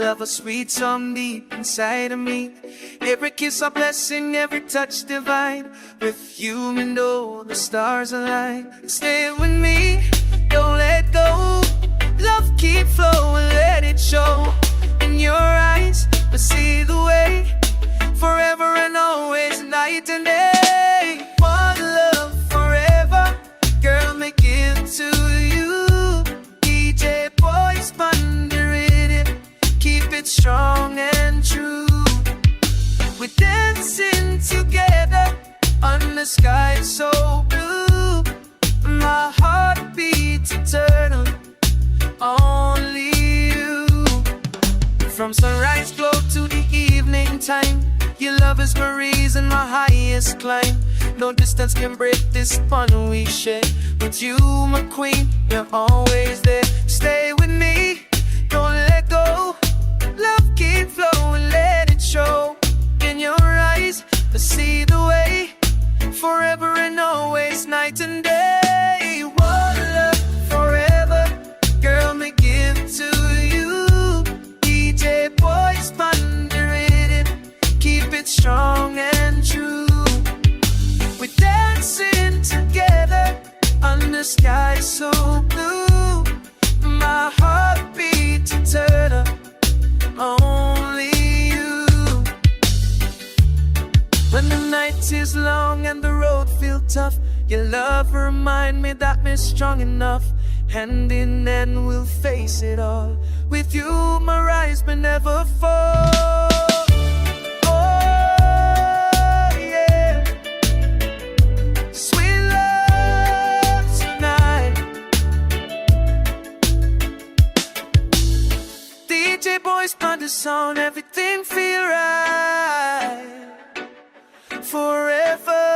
love a sweet song deep inside of me. Every kiss a blessing, every touch divine. With you and all the stars align. Stay with me, don't let go. Love keep flowing, let it show. In your eyes, but see the way. Forever and always, night and day. One love forever, girl, make it to you. DJ Boyce, bond the riddim, keep it strong and true. We're dancing together on the sky so blue. My heart beats eternal, only you. From sunrise glow to the evening time, your love is my reason, my highest climb. No distance can break this bond we share. With you, my queen, you're always there. Stay with me, don't let go. Love keep flowing, let it show. In your eyes, I see the way. Forever and always, night and day. One love forever, girl, me give to you. DJ Boyce, bond the riddim, keep it strong and true. We're dancing together on the sky so blue. My heart beats eternal, only you. When the night is long and the road feels tough, your love remind me that we're strong enough. Hand in hand we'll face it all. With you my rise may never fall. Oh yeah, sweet love tonight. DJ Boyce on the song, everything feel right. Forever